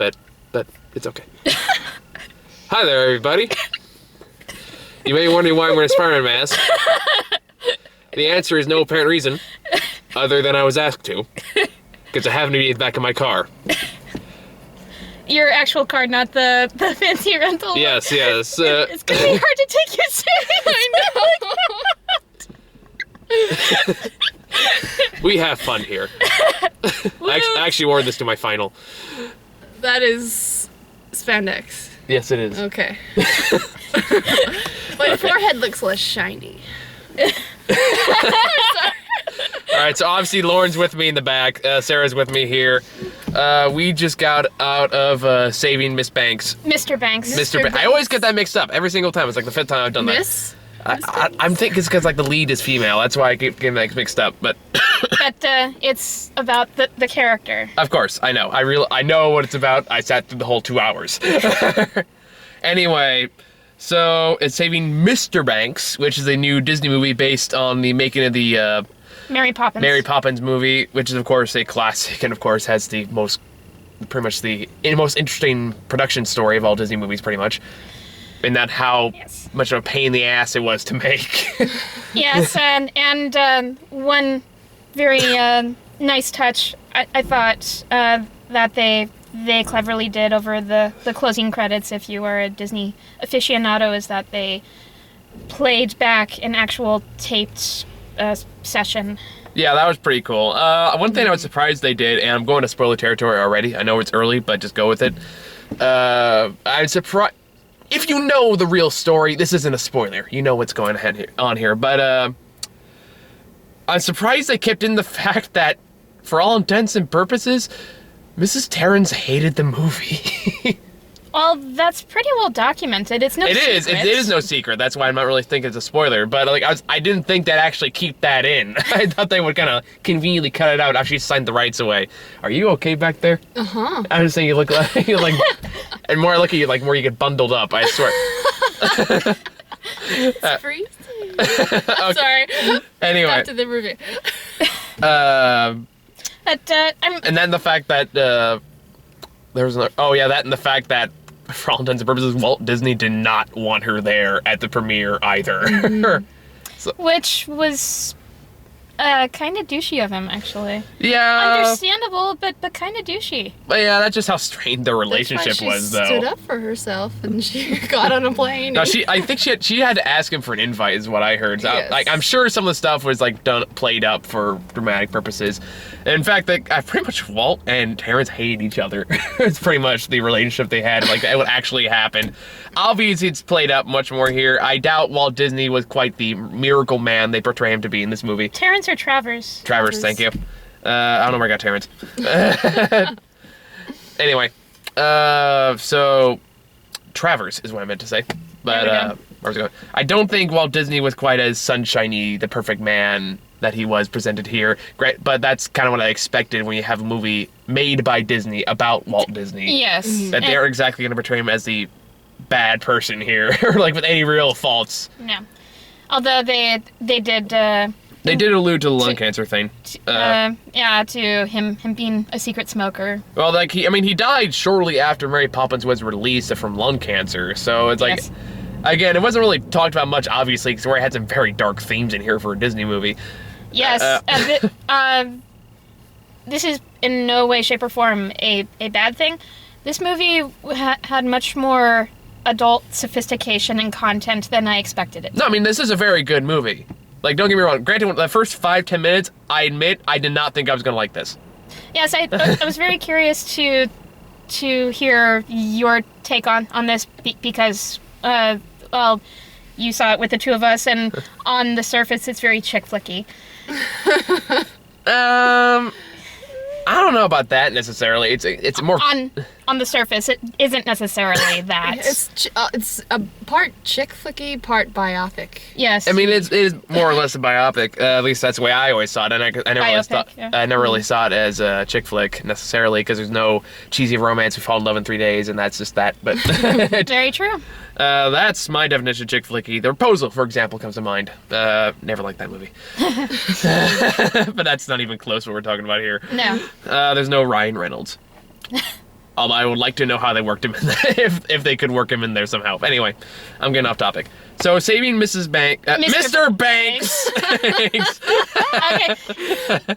but it's okay. Hi there, everybody. You may be wondering why I'm wearing a Spider-Man mask. The answer is no apparent reason, other than I was asked to, because I happen to be at the back of my car. Your actual car, not the fancy rental. Yes. It's gonna be hard to take you seriously. I know. We have fun here. I actually wore this to my final. That is spandex. Yes, it is. Okay. My forehead looks less shiny. All right, so obviously Lauren's with me in the back. Sarah's with me here. We just got out of saving Miss Banks. Mr. Banks. Mr. Banks. I always get that mixed up every single time. It's like the 5th time I've done that. Miss? I'm thinking it's because like the lead is female. That's why I keep getting that mixed up. But it's about the character. Of course, I know. I know what it's about. I sat through the whole 2 hours. Anyway, so it's saving Mr. Banks, which is a new Disney movie based on the making of the Mary Poppins. Mary Poppins movie, which is of course a classic, and of course has the most interesting production story of all Disney movies, pretty much. In that how much of a pain in the ass it was to make. Yes, and one very nice touch I thought that they cleverly did over the closing credits, if you are a Disney aficionado, is that they played back an actual taped session. Yeah, that was pretty cool. One thing I was surprised they did, and I'm going to spoiler territory already. I know it's early, but just go with it. I'm surprised. If you know the real story, this isn't a spoiler. You know what's going on here. But I'm surprised they kept in the fact that, for all intents and purposes, Mrs. Terrence hated the movie. Well, that's pretty well documented. It's no secret. It is no secret. That's why I'm not really thinking it's a spoiler. But like, I didn't think they'd actually keep that in. I thought they would kind of conveniently cut it out after she signed the rights away. Are you okay back there? Uh-huh. I was saying you look like and more I look at you like more you get bundled up. I swear. It's freezing. Okay. Sorry. Anyway. Back to the movie. And then the fact that there was another. Oh yeah, that and the fact that, for all intents and purposes, Walt Disney did not want her there at the premiere either. Mm-hmm. So. Which was kind of douchey of him, actually. Yeah. Understandable, but kind of douchey. But yeah, that's just how strained their relationship was, though. She stood up for herself and she got on a plane. No, I think she had to ask him for an invite, is what I heard. So, yes. I'm sure some of the stuff was played up for dramatic purposes. In fact, pretty much Walt and Terrence hated each other. It's pretty much the relationship they had. Like, it would actually happen. Obviously, it's played up much more here. I doubt Walt Disney was quite the miracle man they portray him to be in this movie. Terrence or Travers? Travers, thank you. I don't know where I got Terrence. Anyway, so Travers is what I meant to say. But where was I going? I don't think Walt Disney was quite as sunshiny, the perfect man that he was presented here. Great, but that's kind of what I expected when you have a movie made by Disney about Walt Disney. Yes. That they're exactly going to portray him as the bad person here, or like with any real faults. No. Although they did. They did allude to the lung cancer thing. Yeah, to him being a secret smoker. Well, like he died shortly after Mary Poppins was released from lung cancer. So it's like, yes. Again, it wasn't really talked about much, obviously, because we had some very dark themes in here for a Disney movie. Yes. This is in no way, shape, or form a bad thing. This movie had much more adult sophistication and content than I expected it. No, I mean, this is a very good movie. Like, don't get me wrong. Granted, the first 5-10 minutes, I admit, I did not think I was going to like this. Yes, I was very curious to hear your take on this because, well, you saw it with the two of us, and on the surface, it's very chick flicky. I don't know about that necessarily. It's more on the surface. It isn't necessarily that. It's a part chick flicky, part biopic. Yes. I mean, it is more or less a biopic. At least that's the way I always saw it. And I never really saw it as a chick flick necessarily, because there's no cheesy romance. We fall in love in 3 days, and that's just that. But very true. That's my definition of chick flicky. The Proposal, for example, comes to mind. Never liked that movie. But that's not even close what we're talking about here. No. There's no Ryan Reynolds. Although I would like to know how they worked him in if they could work him in there somehow. Anyway, I'm getting off topic. So saving Mrs. Mr. Banks. Okay.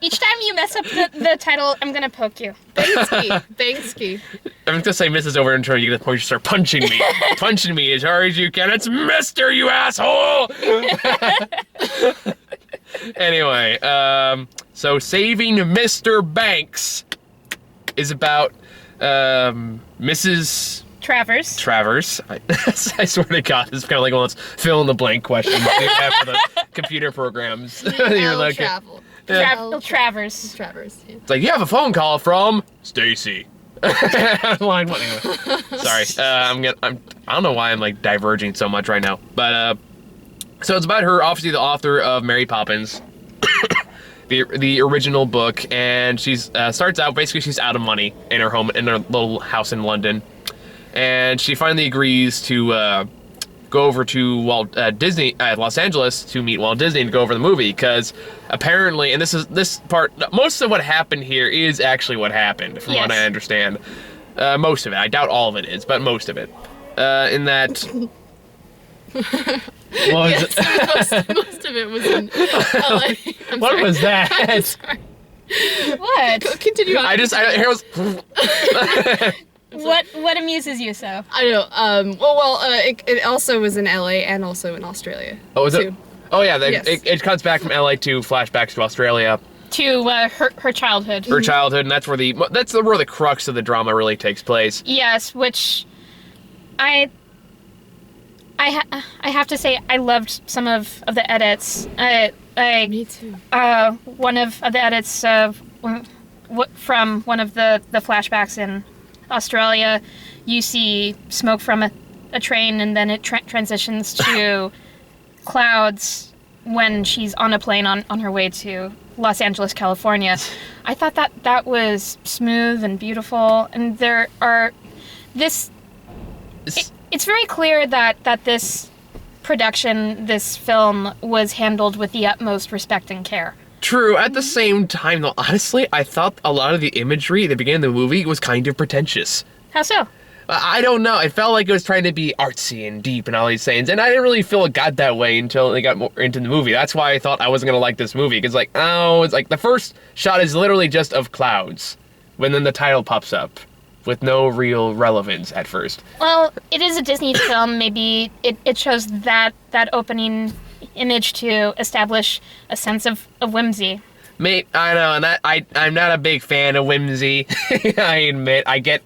Each time you mess up the title, I'm gonna poke you. Banksy. I'm just gonna say Mrs. over and you get the point you start punching me. Punching me as hard as you can. It's Mr. You asshole! Anyway, so saving Mr. Banks is about Mrs. Travers. I swear to God, this is kind of like one of those fill-in-the-blank questions they have for the computer programs. You're like, Travel. Travers. Travers. Yeah. it's like, you have a phone call from Stacy. Line one. Anyway. Sorry. I don't know why I'm like diverging so much right now, but so it's about her, obviously the author of Mary Poppins, the original book, and she's starts out basically she's out of money in her home in her little house in London, and she finally agrees to go over to Disney at Los Angeles to meet Walt Disney and go over the movie, because apparently, and this part, most of what happened here is actually what happened from what I understand. Most of it. I doubt all of it is, but most of it. In that. Most of it was in LA. What was that? I'm sorry. What? Continue on. What amuses you so? I know. It also was in LA and also in Australia. Oh, is it? too. Oh, yeah. Yes. It cuts back from LA to flashbacks to Australia. To her childhood. Her childhood, and that's where the crux of the drama really takes place. Yes, which I have to say I loved some of the edits. Me too. One of the edits from one of the flashbacks in Australia, you see smoke from a train, and then it transitions to clouds when she's on a plane on her way to Los Angeles, California. I thought that was smooth and beautiful, and there are it's very clear that this production, this film, was handled with the utmost respect and care. True. At the same time, though, honestly, I thought a lot of the imagery at the beginning of the movie was kind of pretentious. How so? I don't know. It felt like it was trying to be artsy and deep and all these things, and I didn't really feel it got that way until they got more into the movie. That's why I thought I wasn't gonna like this movie, because it's like the first shot is literally just of clouds, when then the title pops up, with no real relevance at first. Well, it is a Disney film. Maybe it shows that opening image to establish a sense of whimsy. I know, and that I'm not a big fan of whimsy. I admit, I get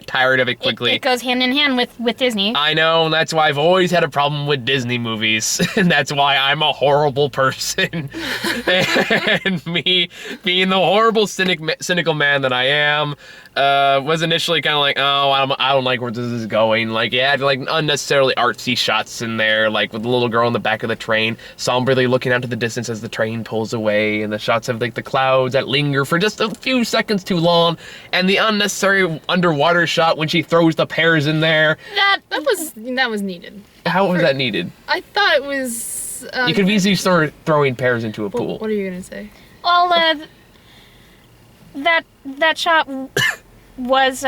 tired of it quickly. It goes hand in hand with Disney. I know, and that's why I've always had a problem with Disney movies, and that's why I'm a horrible person. And me being the horrible cynical man that I am, was initially kind of like, oh, I don't like where this is going. Like, yeah, like unnecessarily artsy shots in there, like with the little girl in the back of the train, somberly looking out to the distance as the train pulls away, and the shots of like the clouds that linger for just a few seconds too long, and the unnecessary underwater shot when she throws the pears in there. That was needed. How was that needed? I thought it was. You could easily start throwing pears into a pool. What are you gonna say? Well, that shot was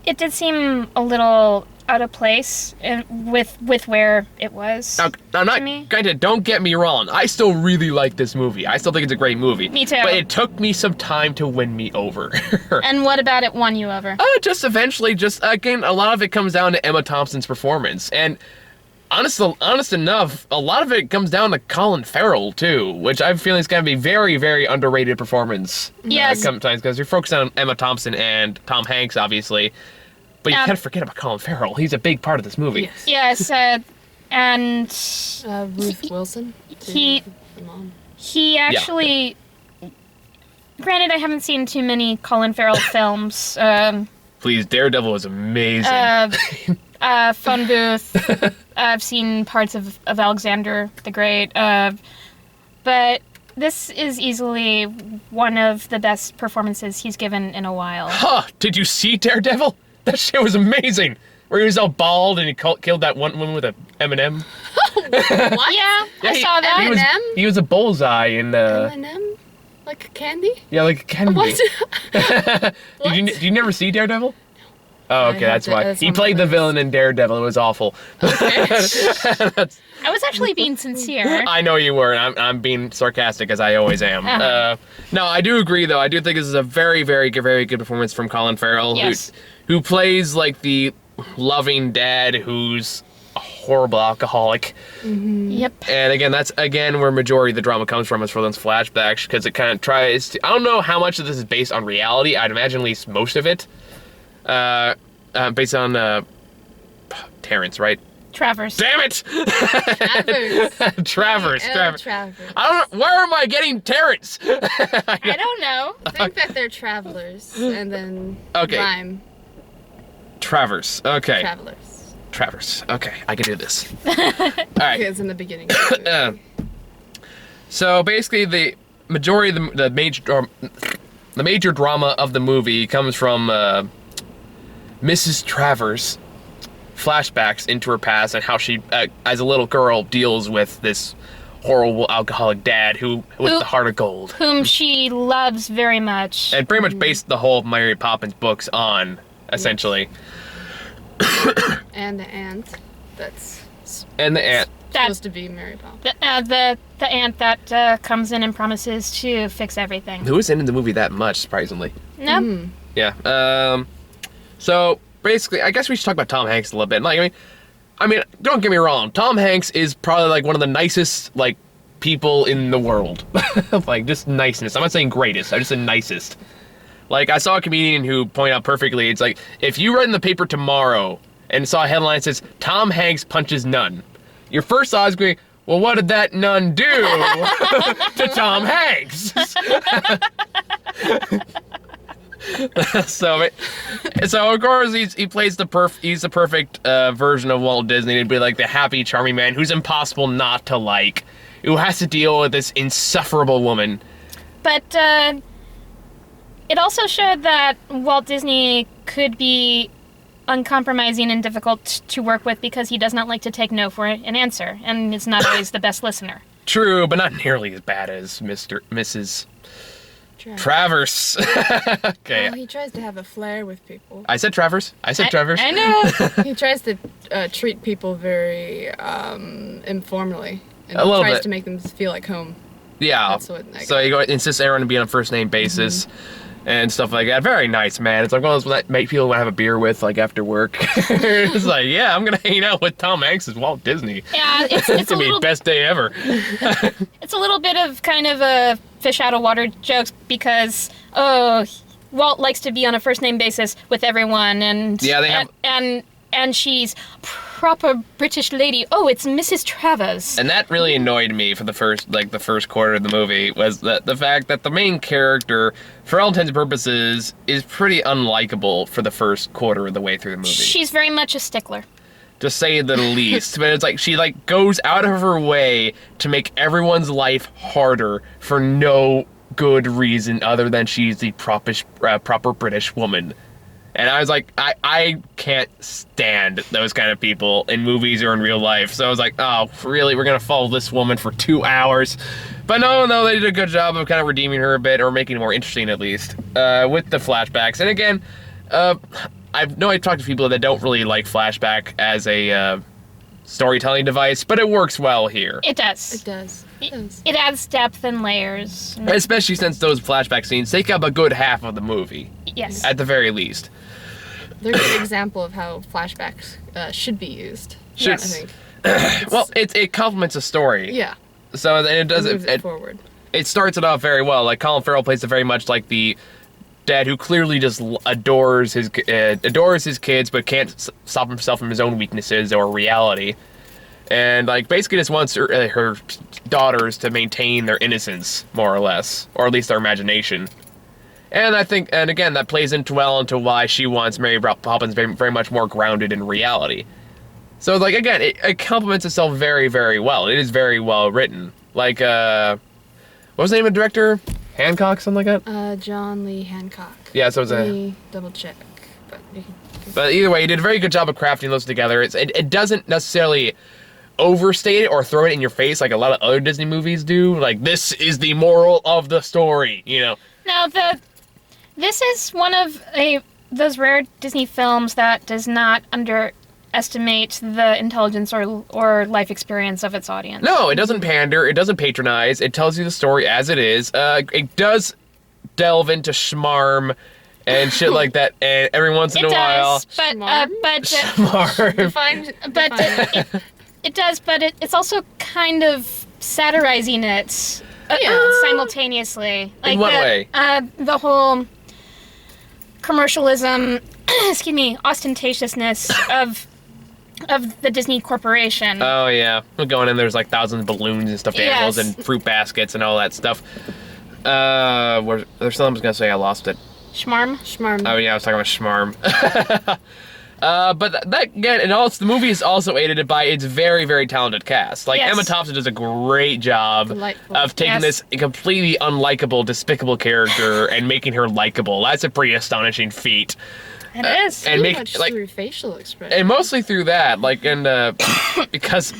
it did seem a little out of place with where it was. Now, I'm not, granted, don't get me wrong. I still really like this movie. I still think it's a great movie. Me too. But it took me some time to win me over. And what about it won you over? Just eventually, again, a lot of it comes down to Emma Thompson's performance. And honest enough, a lot of it comes down to Colin Farrell, too, which I feel is going to be very, very underrated performance. Yes. Sometimes, because you're focused on Emma Thompson and Tom Hanks, obviously. But you can't forget about Colin Farrell. He's a big part of this movie. Yes, and Ruth Wilson. He actually. Yeah. Granted, I haven't seen too many Colin Farrell films. Please, Daredevil is amazing. Phone Booth. I've seen parts of Alexander the Great. But this is easily one of the best performances he's given in a while. Huh! Did you see Daredevil? That shit was amazing. Where he was all bald and he killed that one woman with a M&M. What? Yeah, I saw that. He was a bullseye in M&M? Like candy? Yeah, like Kennedy. What? Did you never see Daredevil? Oh, okay, that's why. that's He on my played the list. villain in Daredevil. It was awful. I was actually being sincere. I know you were, and I'm being sarcastic as I always am. Uh-huh. No, I do agree though. I do think this is a very, very good performance from Colin Farrell, Yes. who plays like the loving dad who's a horrible alcoholic. Yep. And again, that's where majority of the drama comes from, is for those flashbacks, because it kind of tries to. I don't know how much of this is based on reality. I'd imagine at least most of it, based on Terrence, right? Travers. Damn it! Travers. Travers. Travers. I don't know. Where am I getting Terrence? I don't know. I think that they're travelers, and then Okay. rhyme Travers. Okay. travelers. Travers. Okay, I can do this. All right. Because in the beginning. Of the Uh, movie. So basically, the majority of the major drama of the movie comes from Mrs. Travers' flashbacks into her past and how she, as a little girl, deals with this horrible alcoholic dad with Who- the heart of gold, Whom she loves very much. and pretty much based the whole Mary Poppins books on, essentially. And the aunt that's And the aunt. That supposed to be Mary Poppins. the aunt that comes in and promises to fix everything. Who isn't in the movie that much, surprisingly. No. Yeah. So basically, I guess we should talk about Tom Hanks a little bit. Like, I mean, don't get me wrong. Tom Hanks is probably like one of the nicest like people in the world. Like, just niceness. I'm not saying greatest. I'm just saying nicest. Like, I saw a comedian who pointed out perfectly. It's like, if you read in the paper tomorrow and saw a headline that says Tom Hanks punches nun, your first thought is going, well, what did that nun do to Tom Hanks? So of course he plays he's the perfect version of Walt Disney. He'd be like the happy, charming man who's impossible not to like, who has to deal with this insufferable woman. But it also showed that Walt Disney could be uncompromising and difficult to work with because he does not like to take no for an answer, and is not always the best listener. True, but not nearly as bad as Mrs. Travers. Okay. Well, he tries to have a flair with people. I said Travers. Travers. I know. He tries to treat people very informally. And A little tries bit. to make them feel like home. Yeah. That's what I So he insists everyone to be on a first name basis and stuff like that. Very nice, man. It's like one of those that make people want to have a beer with, like after work. It's like, yeah, I'm gonna hang out with Tom Hanks as Walt Disney. Yeah, it's It's a gonna be little the best day ever. it's a little bit of kind of a fish out of water jokes because Walt likes to be on a first name basis with everyone, and Yeah, they have- and she's proper British lady. Oh, it's Mrs. Travers. And that really annoyed me for the first quarter of the movie, was that the fact that the main character, for all intents and purposes, is pretty unlikable for the first quarter of the way through the movie. She's very much a stickler. To say the least. But it's like she like goes out of her way to make everyone's life harder for no good reason other than she's the proper British woman. And I was like, I can't stand those kind of people in movies or in real life. So I was like, oh, really? We're going to follow this woman for 2 hours? But no, they did a good job of kind of redeeming her a bit, or making it more interesting at least, with the flashbacks. And again, I've talked to people that don't really like flashback as a storytelling device, but it works well here. It does. It does. It does. It adds depth and layers. Especially since those flashback scenes take up a good half of the movie, Yes. at the very least. They're a good example of how flashbacks should be used. Should- I think. Well, it complements a story. Yeah. So and it does Moves it forward. it starts it off very well. Like Colin Farrell plays it very much like the dad who clearly just adores his kids, but can't stop himself from his own weaknesses or reality, and like basically just wants her daughters to maintain their innocence, more or less, or at least their imagination. And I think, and again, that plays well into why she wants Mary Poppins very, very much more grounded in reality. So, like, again, it complements itself very, very well. It is very well written. Like, what was the name of the director? Hancock, something like that? John Lee Hancock. Yeah, so it's Let me double check. But you can But either way, he did a very good job of crafting those together. It doesn't necessarily overstate it or throw it in your face like a lot of other Disney movies do. Like, this is the moral of the story, you know? Now, this is one of those rare Disney films that does not underestimate the intelligence or life experience of its audience. No, it doesn't pander. It doesn't patronize. It tells you the story as it is. It does delve into schmarm and shit like that, and every once in a while. Schmarm. It does, but it's also kind of satirizing it simultaneously. Like in what way? The whole commercialism, ostentatiousness of the Disney Corporation. Oh, yeah. We're going in, there's like thousands of balloons and stuffed animals and fruit baskets and all that stuff. There's something I was going to say, I lost it. Schmarm? Oh, yeah, I was talking about schmarm. But that, again, the movie is also aided by its very, very talented cast. Like, Emma Thompson does a great job of taking this completely unlikable, despicable character and making her likable. That's a pretty astonishing feat. It is. And much through facial expression. And mostly through that, like, and because,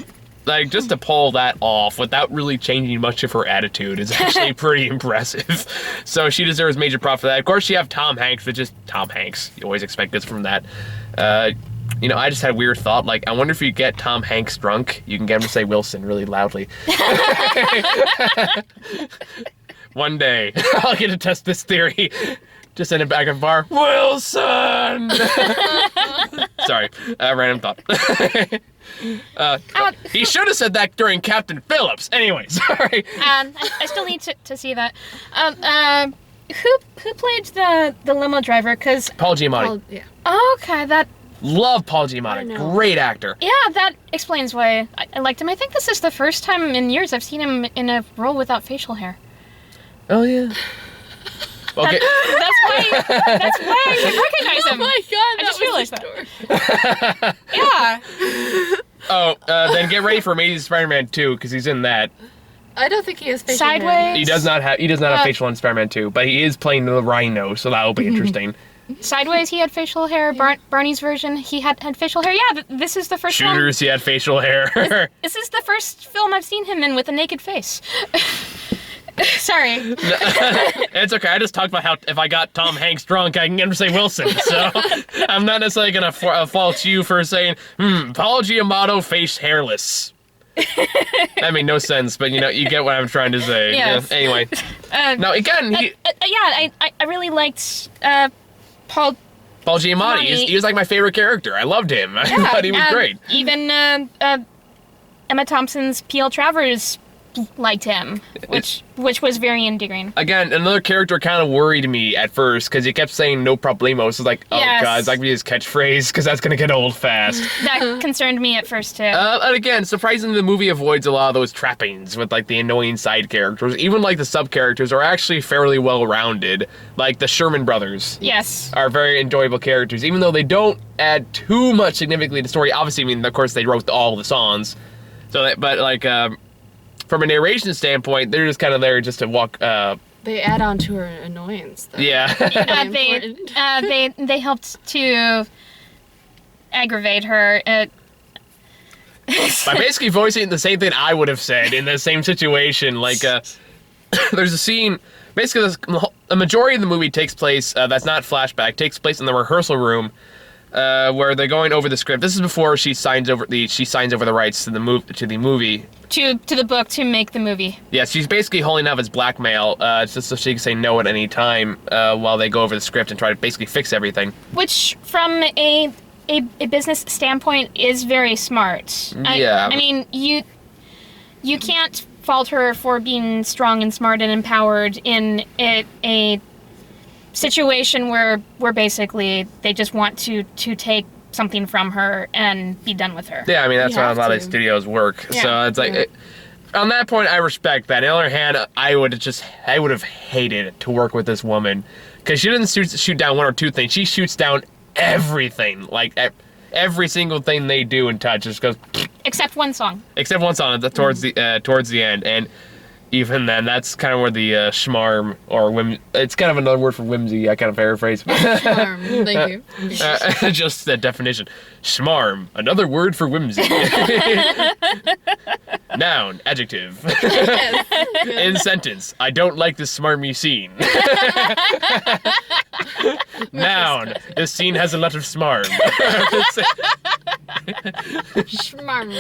like, just to pull that off without really changing much of her attitude is actually pretty impressive. So she deserves major props for that. Of course, you have Tom Hanks, which is Tom Hanks. You always expect this from that. You know, I just had a weird thought. Like, I wonder if you get Tom Hanks drunk, you can get him to say Wilson really loudly. One day, I'll get to test this theory. Just in the back of a bar, Wilson! Sorry, random thought. He should have said that during Captain Phillips. Anyway, sorry. I still need to see that. Who played the limo driver? Because Paul Giamatti. Okay, Love Paul Giamatti. Great actor. Yeah, that explains why I liked him. I think this is the first time in years I've seen him in a role without facial hair. Oh yeah. Okay. That's why I recognize him. Oh my god, I just realized that. Yeah. Then get ready for Amazing Spider-Man 2 because he's in that. I don't think he has facial Sideways. hair. He does not have facial in Spider-Man 2, but he is playing the Rhino, so that will be interesting. Sideways, he had facial hair. Barney's version, he had facial hair. Yeah, this is the first Shooters, he had facial hair. This is the first film I've seen him in with a naked face. Sorry. It's okay. I just talked about how if I got Tom Hanks drunk, I can get him to say Wilson. So I'm not necessarily going to fault you for saying, Paul Giamatti face hairless. That made no sense, but you get what I'm trying to say. Yes. Yeah, anyway. No, again, I really liked Paul Giamatti. He was like my favorite character. I loved him. I thought he was great. Even Emma Thompson's P.L. Travers liked him, which was very endearing. Again, another character kind of worried me at first because he kept saying no problemo. So it's like, oh god, it's like his catchphrase because that's gonna get old fast. That concerned me at first too. And again, surprisingly, the movie avoids a lot of those trappings with like the annoying side characters. Even like the sub characters are actually fairly well rounded. Like the Sherman brothers, are very enjoyable characters, even though they don't add too much significantly to the story. Obviously, I mean, of course, they wrote all the songs, but like. From a narration standpoint, they're just kind of there just to walk. They add on to her annoyance, though. Yeah. They helped to aggravate her. By basically voicing the same thing I would have said in the same situation. Like, there's a scene. Basically, the majority of the movie takes place. That's not flashback. Takes place in the rehearsal room. Where they're going over the script. This is before she signs over the rights to the movie. To the book to make the movie. Yeah, she's basically holding up as blackmail, just so she can say no at any time while they go over the script and try to basically fix everything. Which, from a business standpoint, is very smart. Yeah. I mean, you can't fault her for being strong and smart and empowered in a situation where basically they just want to take something from her and be done with her. Yeah, I mean, that's how a lot of studios work. Yeah. So it's like, on that point, I respect that. On the other hand, I would have hated to work with this woman because she doesn't shoot down one or two things. She shoots down everything. Like, every single thing they do and touch just goes... Except one song. Except one song towards the end. And... even then, that's kind of where the schmarm or it's kind of another word for whimsy. I kind of paraphrase. Thank you. Just the definition. Schmarm, another word for whimsy. Noun, adjective. Yes. In sentence, I don't like this smarmy scene. Noun, this scene has a lot of smarm. Schmarm.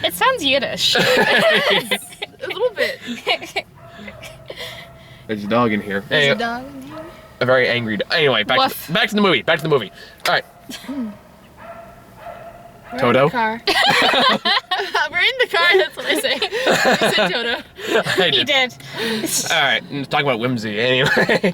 It sounds Yiddish. A little bit. There's a dog in here. There's Anyway, a dog in here. a very angry dog. Anyway, back to the movie. Back to the movie. All right. We're Toto? in the car. We're in the car, that's what I say. You said Toto. I He did. All right, talking about whimsy. Anyway,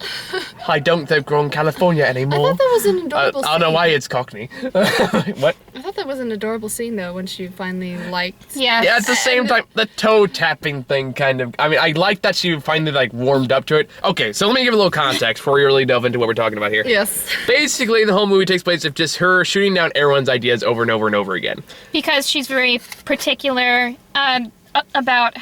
I don't think we're in California I anymore. thought that was an adorable scene. I don't know why it's Cockney. What? I thought that was an adorable scene, though, when she finally liked... Yeah. Yeah, at the same time, the toe tapping thing kind of. I mean, I like that she finally like warmed up to it. Okay, so let me give a little context before we really delve into what we're talking about here. Yes. Basically, the whole movie takes place of just her shooting down everyone's ideas over and over and over again. Because she's very particular about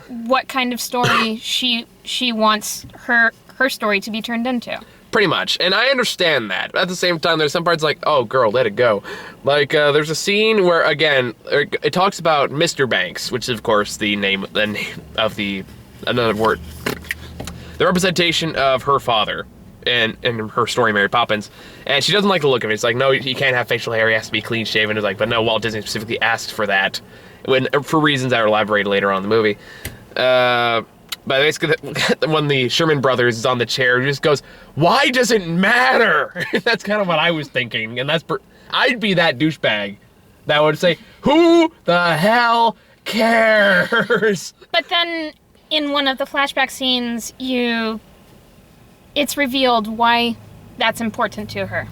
what kind of story she wants her story to be turned into. Pretty much, and I understand that. But at the same time, there's some parts like, oh, girl, let it go. Like, there's a scene where, again, it talks about Mr. Banks, which is, of course, the name of another word, the representation of her father in her story, Mary Poppins, and she doesn't like the look of it. It's like, no, he can't have facial hair, he has to be clean shaven. It's like, but no, Walt Disney specifically asked for that, for reasons that are elaborated later on in the movie. But basically, when the Sherman Brothers is on the chair, he just goes, why does it matter? That's kind of what I was thinking. And I'd be that douchebag that would say, who the hell cares? But then, in one of the flashback scenes, it's revealed why that's important to her.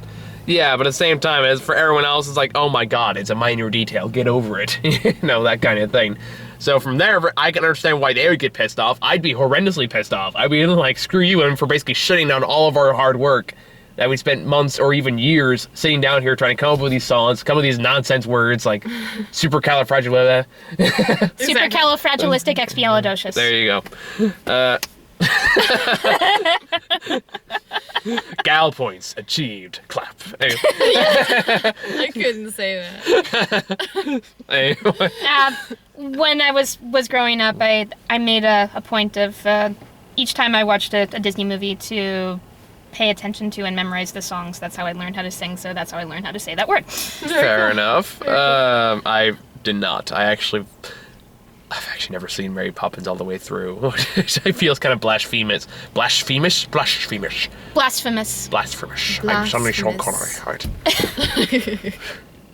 Yeah, but at the same time, as for everyone else, it's like, oh my god, it's a minor detail, get over it. That kind of thing. So from there, I can understand why they would get pissed off. I'd be horrendously pissed off. I'd be like, screw you, and for basically shutting down all of our hard work that we spent months or even years sitting down here trying to come up with these songs, come up with these nonsense words like Supercalifragilisticexpialidocious. There you go. Gal points achieved. Clap. Anyway. I couldn't say that. Anyway. When I was growing up, I made a point of each time I watched a Disney movie to pay attention to and memorize the songs. That's how I learned how to sing, so that's how I learned how to say that word. Fair enough. I did not. I've actually never seen Mary Poppins all the way through, which I feel is kind of blasphemous. Blasphemous? Blasphemous. Blasphemous. Blasphemous. I'm Shandy Sean Connery. Right.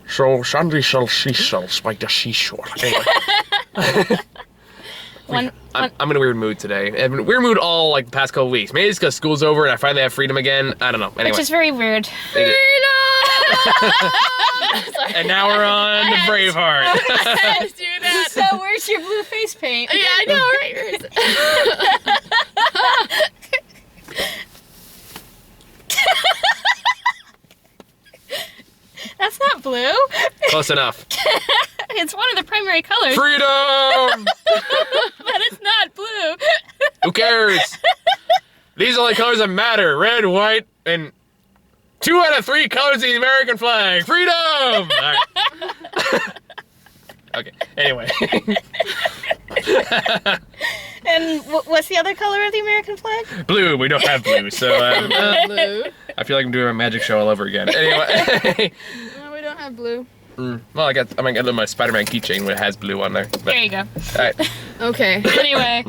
So Shandy shall she shall spike the seashore. Anyway. I'm in a weird mood today. I've been in a weird mood all like the past couple weeks. Maybe it's because school's over and I finally have freedom again. I don't know. Anyway. Which is very weird. And now we're on to Braveheart. Let's do that. So where's your blue face paint? Yeah, I know, right? Where is it? That's not blue. Close enough. It's one of the primary colors, Freedom! but it's not blue. Who cares? These are the colors that matter. Red, white, and 2 out of 3 colors of the American flag. Freedom! All right. Okay, anyway. And what's the other color of the American flag? Blue, we don't have blue, so Blue. I feel like I'm doing a magic show all over again. Anyway. No, we don't have blue. Well, I got my Spider-Man keychain that has blue on there. But, There you go. all right. Okay. Anyway,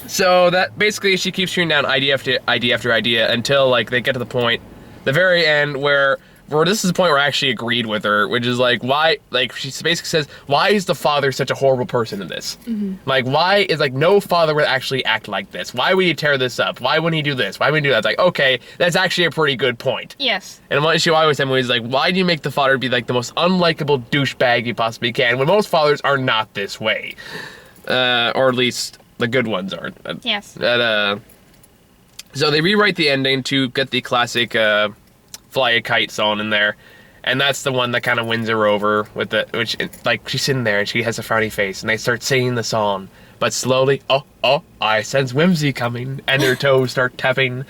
So that basically she keeps shooting down idea after idea after idea until like they get to the point, the very end where this is the point where I actually agreed with her, which is like why, like she basically says, why is the father such a horrible person in this? Mm-hmm. Like why is like no father would actually act like this? Why would he tear this up? Why wouldn't he do this? Why wouldn't he do that? It's like okay, that's actually a pretty good point. yes. And one issue I always have is like, why do you make the father be like the most unlikable douchebag you possibly can when most fathers are not this way, or at least the good ones aren't. Yes. So they rewrite the ending to get the classic "Fly a Kite" song in there, and that's the one that kind of wins her over with which like she's sitting there and she has a frowny face, and they start singing the song But slowly, I sense whimsy coming, and her toes start tapping.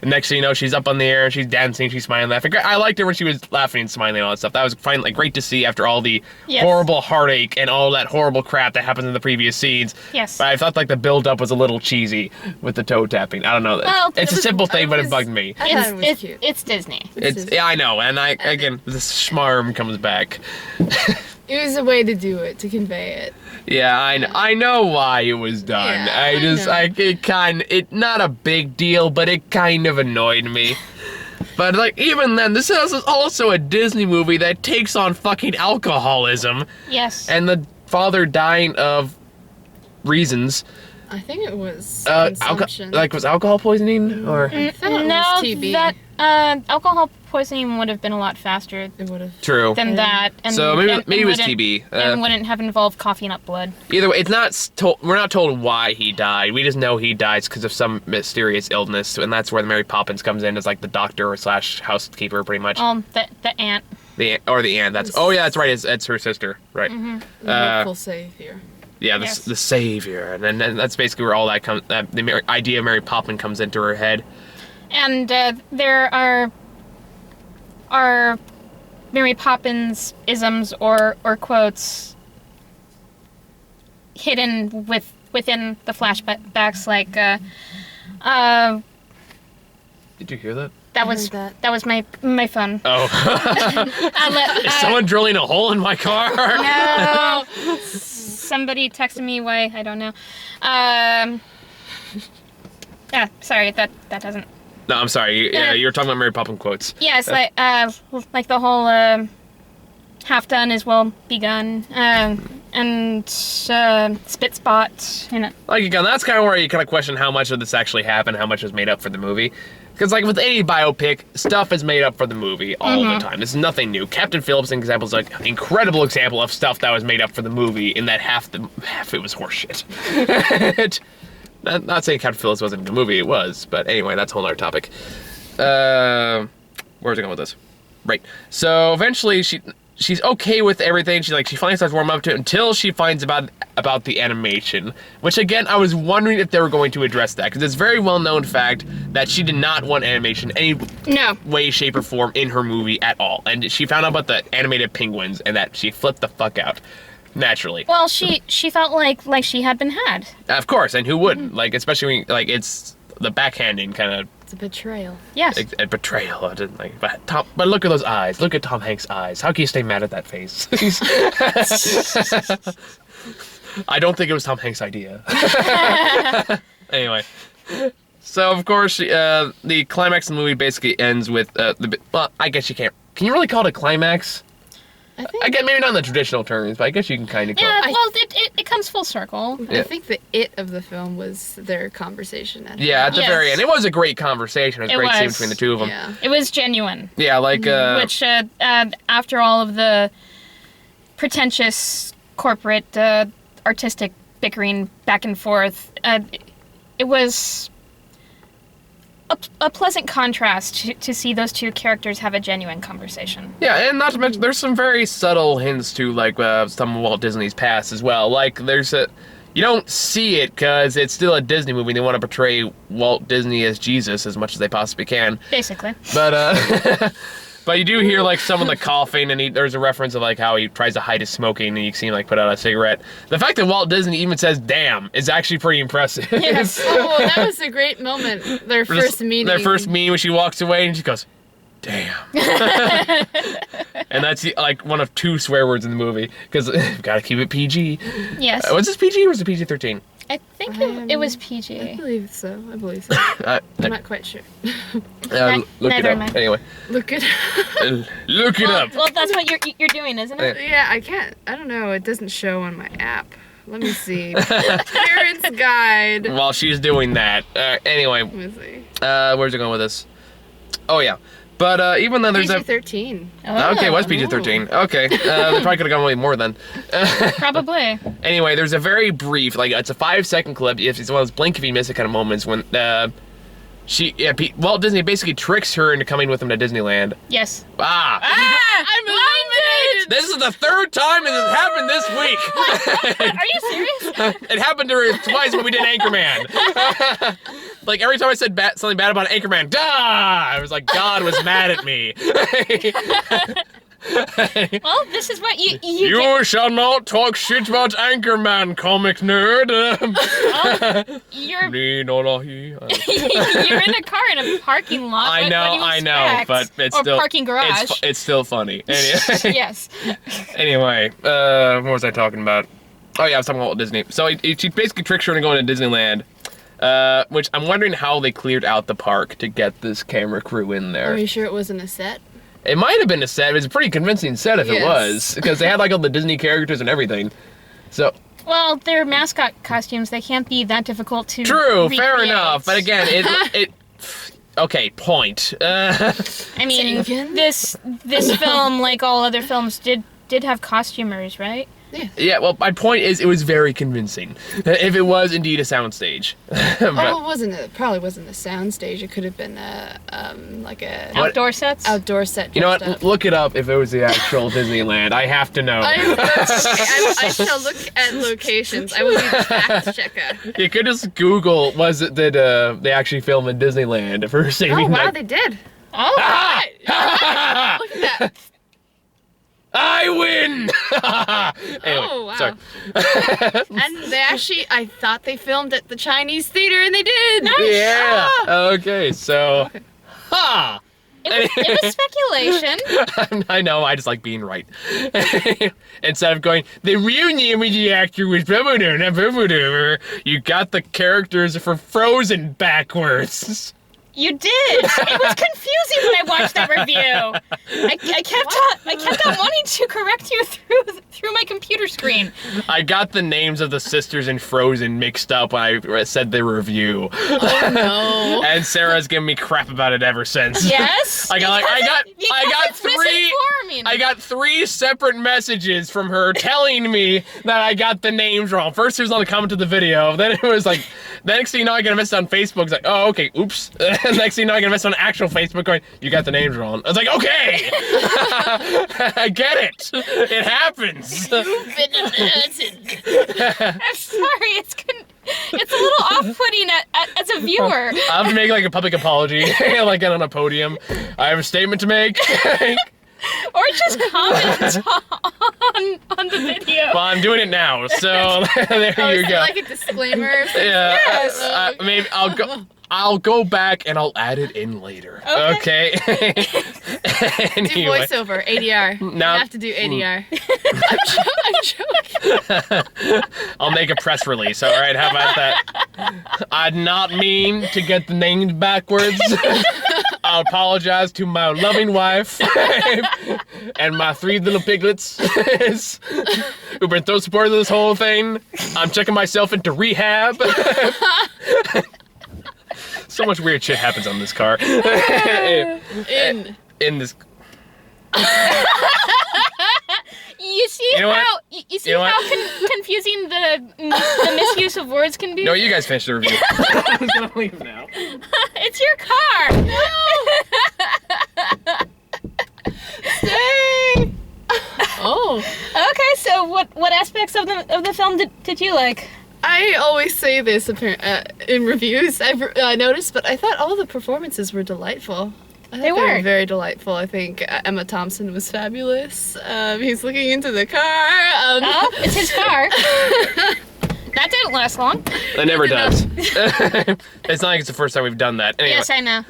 And next thing you know, she's up on the air, she's dancing, she's smiling, laughing. I liked her when she was laughing and smiling and all that stuff. That was finally great to see after all the horrible heartache and all that horrible crap that happens in the previous scenes. Yes. But I thought like the build-up was a little cheesy with the toe tapping. I don't know. Well, it's a simple thing, but it bugged me. I thought it was cute. It's Disney. Yeah, I know. And again, the schmarm comes back. It was a way to do it, to convey it. Yeah, I know why it was done. Yeah, It not a big deal, but it kind of annoyed me. But like even then, this is also a Disney movie that takes on fucking alcoholism. Yes. And the father dying of reasons. I think it was consumption. Was alcohol poisoning or? I thought it was TB. That alcohol poisoning would have been a lot faster It would have. True. than that. And, So maybe it was wouldn't- TB. And wouldn't have involved coughing up blood. Either way, it's not we're not told why he died. We just know he dies because of some mysterious illness, and that's where the Mary Poppins comes in as like the doctor / housekeeper, pretty much. The aunt. The aunt. That's right. It's her sister, right? The hopeful savior. Yeah, Yes. the savior, and then that's basically where all that comes. Idea of Mary Poppins comes into her head. And there are Mary Poppins isms or quotes hidden within the flashbacks, like Did you hear that? that was heard that. my phone. Oh, is someone drilling a hole in my car? No. Somebody texted me why, I don't know. Yeah, sorry, that doesn't. No, I'm sorry. You were talking about Mary Poppins quotes. Yes, like the whole half done is well begun, and spit spot, you know. Like again, that's kind of where you kind of question how much of this actually happened, how much was made up for the movie. Because like with any biopic, stuff is made up for the movie all the time. This is nothing new. Captain Phillips' example is like an incredible example of stuff that was made up for the movie, in that half it was horseshit. Not saying Captain Phillips wasn't a good movie, it was. But anyway, that's a whole other topic. Where's it going with this? Right. So eventually she's okay with everything. She finally starts warming up to it until she finds about the animation. Which again, I was wondering if they were going to address that, because it's a very well known fact that she did not want animation any way, shape, or form in her movie at all. And she found out about the animated penguins, and that she flipped the fuck out. Naturally. Well, she felt like she had been had. Of course, and who wouldn't? Like, especially when, it's the backhanding kind of. It's a betrayal. Yes. A betrayal. I didn't like, but look at those eyes. Look at Tom Hanks' eyes. How can you stay mad at that face? I don't think it was Tom Hanks' idea. Anyway, so of course the climax of the movie basically ends with well, I guess you can't. Can you really call it a climax? I guess maybe not in the traditional terms, but I guess you can kind of call Yeah, it. well, it comes full circle. Yeah. I think the it of the film was their conversation at Yeah, at the Yes. very end. It was a great conversation. It was a It great scene was. between the two of them. Yeah. It was genuine. Yeah, like Which, after all of the pretentious corporate artistic bickering back and forth, it was a pleasant contrast to see those two characters have a genuine conversation. yeah, and not to mention, there's some very subtle hints to some of Walt Disney's past as well. Like, you don't see it because it's still a Disney movie. They want to portray Walt Disney as Jesus as much as they possibly can. Basically. But but you do hear some of the coughing, and there's a reference of how he tries to hide his smoking, and you can see him put out a cigarette. The fact that Walt Disney even says "damn" is actually pretty impressive. Yes. Oh, well, that was a great moment. Their first meeting. Their first meeting when she walks away and she goes, "Damn." And that's one of two swear words in the movie, because gotta keep it PG. Yes. Was this PG or was it PG-13? I think it was PG. I believe so. I'm not quite sure. Look it Neither am up. I. Anyway, Look at. look it up. Well, that's what you're doing, isn't it? Yeah, I can't. I don't know. It doesn't show on my app. Let me see. Parents Guide. While she's doing that, anyway, Let me see. where's it going with this? Oh yeah, but even then there's PG-13. Okay, it was PG-13. Okay, they probably could have gone way more then. Probably. Anyway, there's a very brief, it's a 5-second clip. It's one of those blink if you miss it kind of moments when Walt Disney basically tricks her into coming with him to Disneyland. Yes. I'm eliminated! This is the third time it has happened this week. Are you serious? It happened to her twice when we did Anchorman. Like, every time I said something bad about Anchorman, I was like, God was mad at me. Well, this is what you You shall not talk shit about Anchorman, comic nerd. well, you're Lean on a he. you're in a car in a parking lot. I What know, do you I know, expect? but it's or still parking garage. It's still funny. Anyway, Yes. anyway, what was I talking about? Oh yeah, I was talking about Walt Disney. So she basically tricks her into going to Disneyland, which I'm wondering how they cleared out the park to get this camera crew in there. Are you sure it wasn't a set? It might have been a set. It was a pretty convincing set if it Yes. was, because they had like all the Disney characters and everything. So Well, they're mascot costumes. They can't be that difficult to true, fair recreate. enough. But again, it okay. Point. I Say mean, again? this film, like all other films, did have costumers, right? Yeah. Well, my point is, it was very convincing. If it was indeed a soundstage. Oh, it wasn't. Probably wasn't a soundstage. It could have been like a What? Outdoor sets. outdoor set. You know what? dressed up. Look it up if it was the actual Disneyland. I have to know. I shall look at locations. I will be the fact checker. You could just Google, did they actually film in Disneyland for saving Oh wow, that? they did. Oh, Ah! Look at that. I win! Anyway, Oh, wow. sorry. And they actually, I thought they filmed at the Chinese theater, and they did. Yeah. Ah. Okay, so. Ha! it was speculation. I know, I just like being right. Instead of going, the real name of the actor was blah, blah, blah, blah, blah, blah, you got the characters for Frozen backwards. You did. It was confusing when I watched that review. I kept on wanting to correct you through my computer screen. I got the names of the sisters in Frozen mixed up when I said the review. Oh no. And Sarah's given me crap about it ever since. Yes. I got because it's three. misinforming. I got 3 separate messages from her telling me that I got the names wrong. First, it was on the comment to the video. Then it was like, next thing you know, I get a message on Facebook. It's like, oh, okay, oops. Next thing you know, I get a message on actual Facebook going, you got the names wrong. I was like, okay. I get it. It happens. You've been I'm sorry. It's a little off-putting as a viewer. I'll have to make like a public apology, like get on a podium. I have a statement to make. Or just comment on the video. Well, I'm doing it now, so there Oh, you is it go. like a disclaimer? Yeah, Yes. maybe I'll go back and I'll add it in later. Okay. Do Anyway, voiceover, ADR. No. You have to do ADR. I'm joking. I'll make a press release. All right, how about that? I did not mean to get the names backwards. I apologize to my loving wife and my 3 little piglets who've been so supportive of this whole thing. I'm checking myself into rehab. So much weird shit happens on this car. In this. You see You know what? how you see You know how what? confusing the misuse of words can be. No, you guys finish the review. I'm gonna leave now. It's your car. Stay. Oh. Okay, so what aspects of the film did you like? I always say this in reviews. I noticed, but I thought all the performances were delightful. I thought They were. very delightful. I think Emma Thompson was fabulous. He's looking into the car. Oh, it's his car. That didn't last long. It never does. It's not like it's the first time we've done that. Anyway. Yes, I know.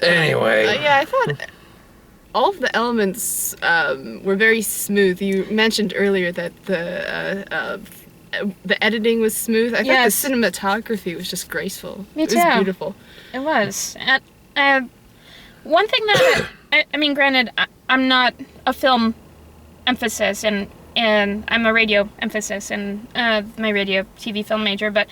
Anyway. Yeah, I thought all of the elements were very smooth. You mentioned earlier that the editing was smooth. I Yes. thought the cinematography was just graceful. Me It was too. beautiful. It was. One thing that I mean, granted, I'm not a film emphasis, and I'm a radio emphasis, and my radio TV film major. But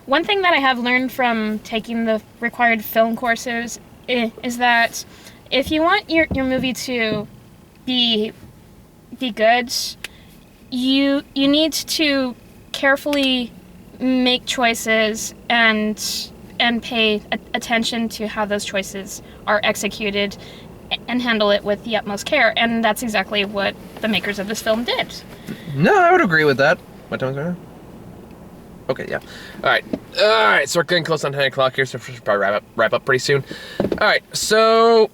one thing that I have learned from taking the required film courses is that if you want your movie to be good, you need to carefully make choices and and pay attention to how those choices are executed and handle it with the utmost care. And that's exactly what the makers of this film did. No, I would agree with that. What time is it now? Okay, yeah. All right, so we're getting close on 10 o'clock here, so we should probably wrap up pretty soon. All right, so...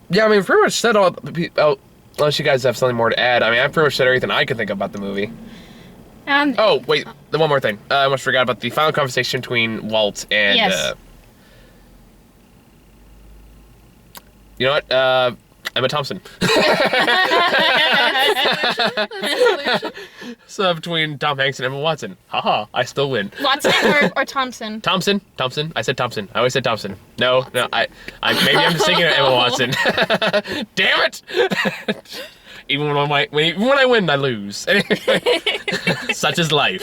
Yeah, I mean, we've pretty much said all... unless you guys have something more to add. I mean, I've pretty much said everything I could think about the movie. Oh, wait, the one more thing. I almost forgot about the final conversation between Walt and... Yes. You know what? Emma Thompson. So between Tom Hanks and Emma Watson. Haha, I still win. Watson or Thompson? Thompson. I said Thompson. I always said Thompson. No, I maybe I'm just thinking of Emma Watson. Damn it! Even when I win, I lose. Such is life.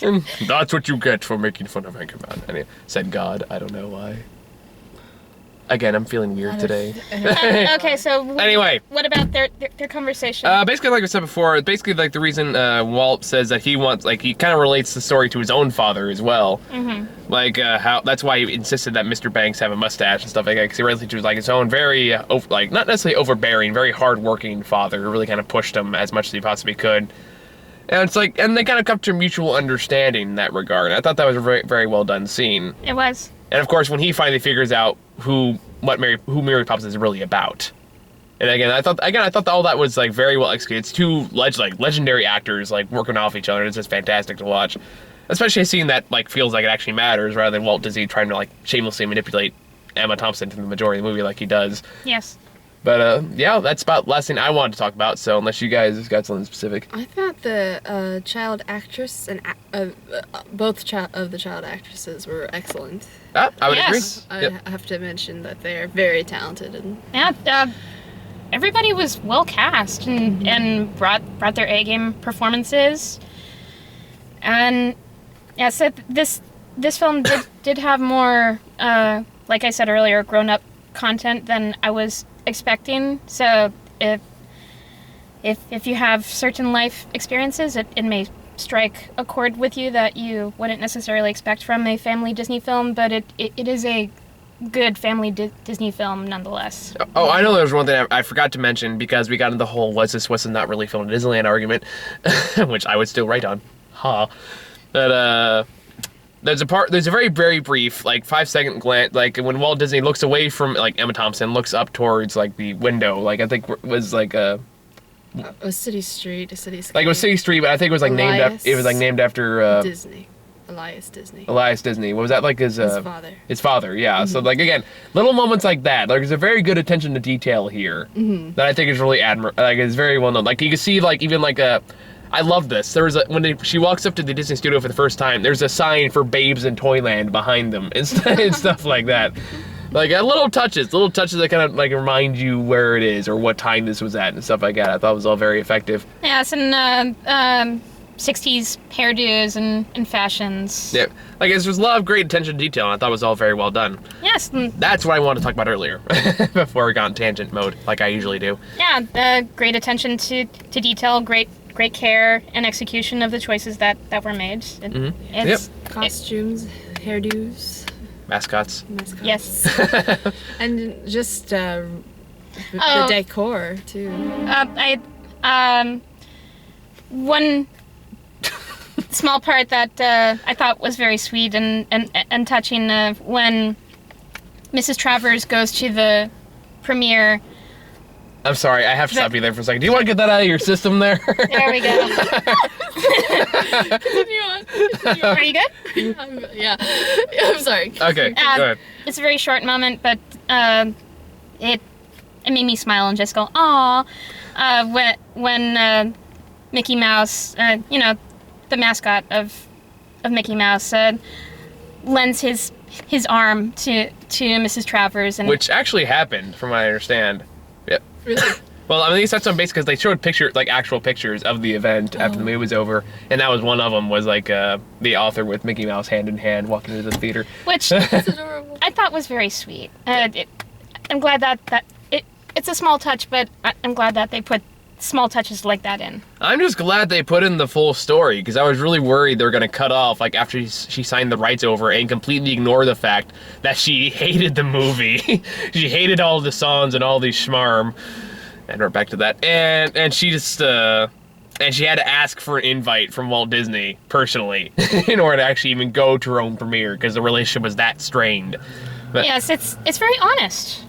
And that's what you get for making fun of Anchorman. Anyway, said God. I don't know why. Again, I'm feeling weird today. Okay, so Anyway. what about their conversation? Basically, like I said before, basically like the reason Walt says that he wants, like, he kind of relates the story to his own father as well. Mm-hmm. Like how that's why he insisted that Mr. Banks have a mustache and stuff like that, because he relates to like his own very like not necessarily overbearing, very hardworking father who really kind of pushed him as much as he possibly could. And it's like, and they kind of come to a mutual understanding in that regard. I thought that was a very, very well done scene. It was. And of course, when he finally figures out who Mary Poppins is really about, and again, I thought that all that was like very well executed. It's two legendary actors like working off each other. It's just fantastic to watch, especially seeing that like feels like it actually matters rather than Walt Disney trying to like shamelessly manipulate Emma Thompson to the majority of the movie like he does. Yes. But yeah, that's about the last thing I wanted to talk about. So unless you guys got something specific, I thought the child actress and both of the child actresses were excellent. I would Yes. agree. I have to mention that they are very talented and Yeah, everybody was well cast and brought their A game performances. And yeah, so this film did have more, like I said earlier, grown up content than I was expecting. So if you have certain life experiences, it may strike a chord with you that you wouldn't necessarily expect from a family Disney film, but it is a good family Disney film nonetheless. Oh, I know there was one thing I forgot to mention because we got into the whole was not really filmed in Disneyland argument, which I would still write on. But there's a very, very brief, like 5-second glance, like when Walt Disney looks away from like Emma Thompson, looks up towards like the window, like I think it was like a city street. Like it was City Street, but I think it was like named after Disney. Elias Disney. Elias Disney. What was that like his father. His father, yeah. Mm-hmm. So like again, little moments like that. Like there's a very good attention to detail here that I think is really like it's very well known. Like you can see like even like I love this. There was she walks up to the Disney studio for the first time, there's a sign for Babes in Toyland behind them and stuff like that. Like little touches that kind of like remind you where it is or what time this was at and stuff like that. I thought it was all very effective. Yes, and 60s hairdos and fashions. Yeah, like there's a lot of great attention to detail, and I thought it was all very well done. Yes. That's what I wanted to talk about earlier, before we got in tangent mode, like I usually do. Yeah, great attention to detail, great care and execution of the choices that were made. It's Costumes, hairdos, mascots. Yes. And just the decor too. One small part that I thought was very sweet and touching when Mrs. Travers goes to the premiere. I'm sorry, I have to stop you there for a second. Do you want to get that out of your system there? There we go. Continue on. Are you good? Yeah. I'm sorry. Okay, go ahead. It's a very short moment, but it made me smile and just go, "Aw!" When Mickey Mouse, the mascot of Mickey Mouse, lends his arm to Mrs. Travers, and which actually happened, from what I understand. Yep. Really? Well, I mean, they touched on base because they showed actual pictures of the event after the movie was over, and that was one of them. Was like the author with Mickey Mouse hand in hand walking into the theater, which That's adorable. I thought was very sweet. I'm glad that it's a small touch, but I'm glad that they put small touches like that in. I'm just glad they put in the full story, because I was really worried they were going to cut off, like, after she signed the rights over and completely ignore the fact that she hated the movie. She hated all the songs and all these schmarm. And we're back to that. And she just, and she had to ask for an invite from Walt Disney, personally, in order to actually even go to her own premiere, because the relationship was that strained. But Yes, it's very honest.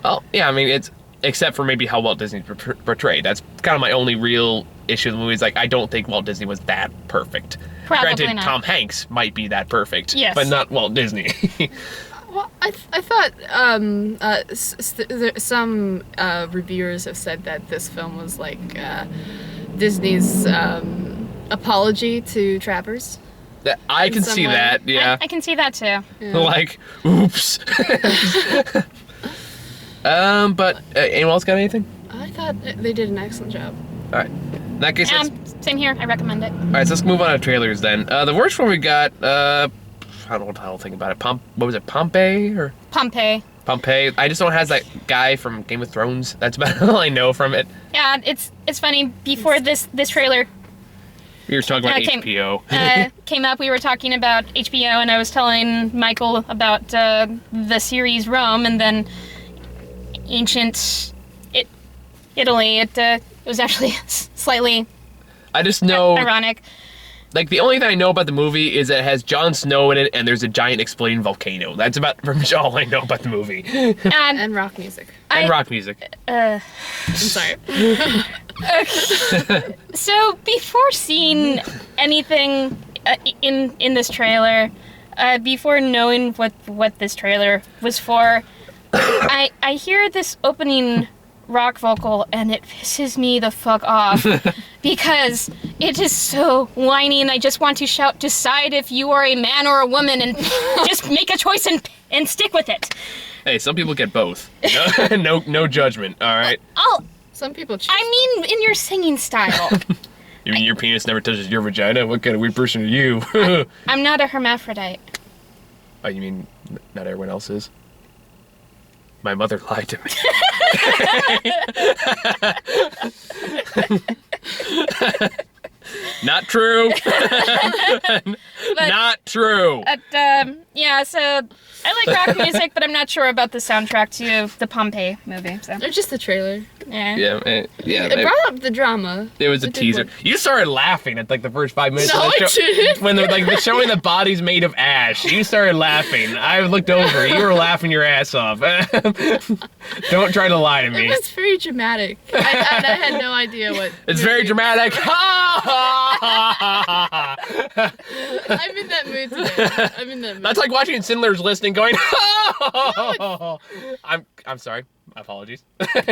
well, yeah, I mean, it's, except for maybe how Walt Disney's portrayed. That's kind of my only real issue with the movie. Is like, I don't think Walt Disney was that perfect. Probably Granted, not. Tom Hanks might be that perfect, Yes. but not Walt Disney. Well, I thought some reviewers have said that this film was like Disney's apology to trappers. I can some see way. that, yeah. I can see that too. Yeah. Like, oops. But anyone else got anything? I thought they did an excellent job. All right. In that case, Same here. I recommend it. all right, so let's move on to trailers then. The worst one we got, I don't know what the hell to think about it. What was it, Pompeii or Pompeii. Pompeii? I just don't has that guy from Game of Thrones. That's about all I know from it. Yeah, it's funny. Before this trailer We were talking about came- HBO. came up, we were talking about HBO, and I was telling Michael about the series Rome, and then ancient Italy. It was actually slightly I just know, ironic. like, the only thing I know about the movie is that it has Jon Snow in it, and there's a giant exploding volcano. That's about pretty much all I know about the movie. And And rock music. And rock music. I'm sorry. so before seeing anything in this trailer, before knowing what this trailer was for, I hear this opening rock vocal and it pisses me the fuck off because it is so whiny and I just want to shout, decide if you are a man or a woman and just make a choice and stick with it. Hey, some people get both. No judgment, all right? Some people choose. I mean in your singing style. You mean your penis never touches your vagina? What kind of weird person are you? I'm not a hermaphrodite. Oh, you mean not everyone else is? My mother lied to me. Not true. Not true. Yeah, so I like rock music, but I'm not sure about the soundtrack to the Pompeii movie. So Or just the trailer. Yeah, It brought up the drama. it was a It did teaser. work. You started laughing at like the first 5 minutes No, of the I show. didn't. When they're like showing the bodies made of ash. You started laughing. I looked over. You were laughing your ass off. Don't try to lie to It me. was very dramatic. I had no idea what. It's very dramatic. I'm in that mood today. I'm in that mood. That's like watching Sindler's List and going, I'm sorry. My apologies. It's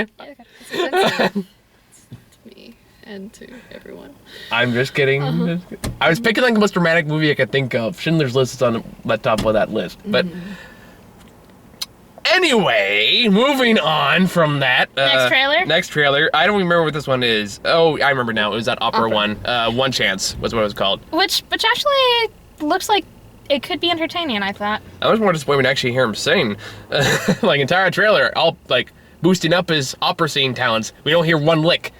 offensive to me and to everyone. I'm just kidding. I was picking like the most dramatic movie I could think of. Schindler's List is on the top of that list. But anyway, moving on from that. Next trailer? Next trailer. I don't remember what this one is. Oh, I remember now. It was that opera Opera. one. One Chance was what it was called. which actually looks like it could be entertaining, I thought. I was more disappointed to actually hear him sing. Like, entire trailer, all, like, boosting up his opera singing talents. We don't hear one lick.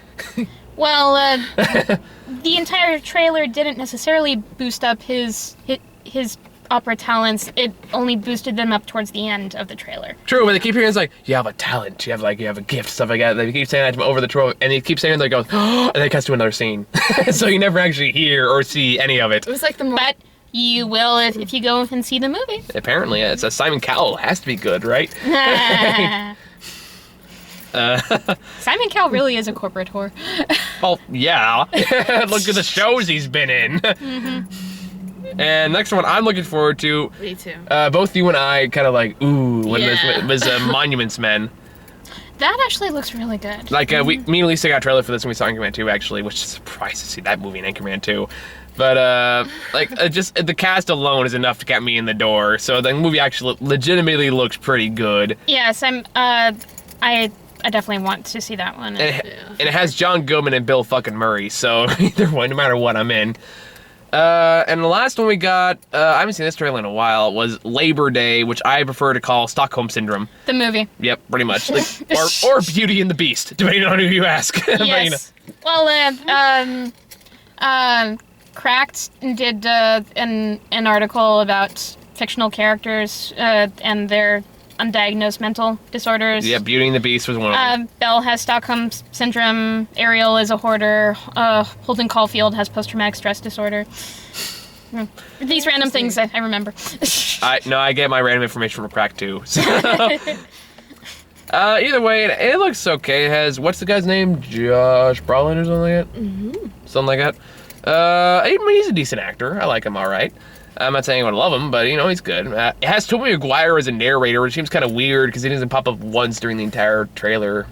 Well, the entire trailer didn't necessarily boost up his opera talents. It only boosted them up towards the end of the trailer. True, but they keep hearing it's like, you have a talent, you have a gift, stuff like that. They keep saying that to him over the trailer, and they keep saying it, they go, oh, and then it cuts to another scene. So you never actually hear or see any of it. It was like the more. But you will if you go and see the movie. Apparently, it's a Simon Cowell. Has to be good, right? Simon Cowell really is a corporate whore. Well, yeah. Look at the shows he's been in. And next one I'm looking forward to. Me too. Both you and I kind of like, ooh, when Yeah. this was Monuments Men. That actually looks really good. Like, me and Lisa got a trailer for this when we saw Anchorman 2, actually, which is surprised to see that movie in Anchorman 2. But, just the cast alone is enough to get me in the door. So the movie actually legitimately looks pretty good. Yes, I definitely want to see that one. And it has John Goodman and Bill fucking Murray, so either one, no matter what I'm in. And the last one we got, I haven't seen this trailer in a while, was Labor Day, which I prefer to call Stockholm Syndrome. The movie. Yep, pretty much. Like, or Beauty and the Beast, depending on who you ask. Yes. Well, Cracked did an article about fictional characters and their undiagnosed mental disorders. Yeah, Beauty and the Beast was one of them. Belle has Stockholm Syndrome. Ariel is a hoarder. Holden Caulfield has post-traumatic stress disorder. These random things I remember. I get my random information from Crack too. So. Either way, it looks okay. It has, what's the guy's name? Josh Brolin or something like that? Mm-hmm. Something like that. I mean, he's a decent actor. I like him all right. I'm not saying I would love him, but, he's good. It has Tobey Maguire as a narrator, which seems kind of weird because he doesn't pop up once during the entire trailer.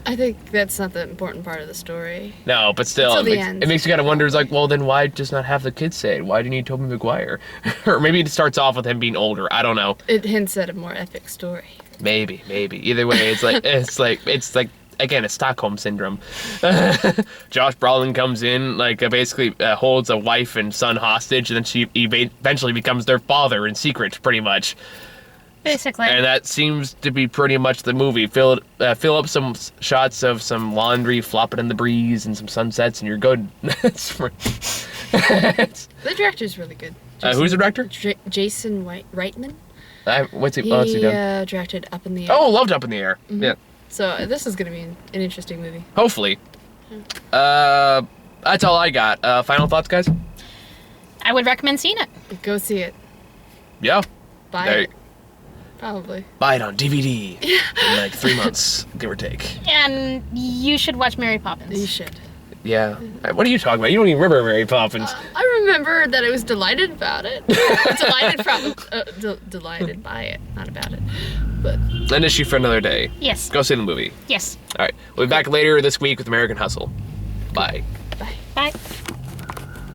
I think that's not the important part of the story. No, but still, it makes you kind of wonder, it's like, well, then why just not have the kids say it? Why do you need Tobey Maguire? Or maybe it starts off with him being older. I don't know. It hints at a more epic story. Maybe. Either way, it's like, again, it's Stockholm Syndrome. Josh Brolin comes in, basically holds a wife and son hostage, and then she eventually becomes their father in secret, pretty much. Basically. And that seems to be pretty much the movie. Fill up some shots of some laundry flopping in the breeze and some sunsets, and you're good. The director's really good. Who's the director? Jason Reitman. What's he done? He directed Up in the Air. Oh, loved Up in the Air. Mm-hmm. Yeah. So this is going to be an interesting movie. Hopefully. That's all I got. Final thoughts, guys? I would recommend seeing it. Go see it. Yeah. Buy it. Probably. Buy it on DVD in 3 months, give or take. And you should watch Mary Poppins. You should. Yeah. What are you talking about? You don't even remember Mary Poppins. I remember that I was delighted about it. Delighted by it, not about it. But An issue for another day. Yes. Go see the movie. Yes. All right. We'll be back later this week with American Hustle. Bye. bye. Bye.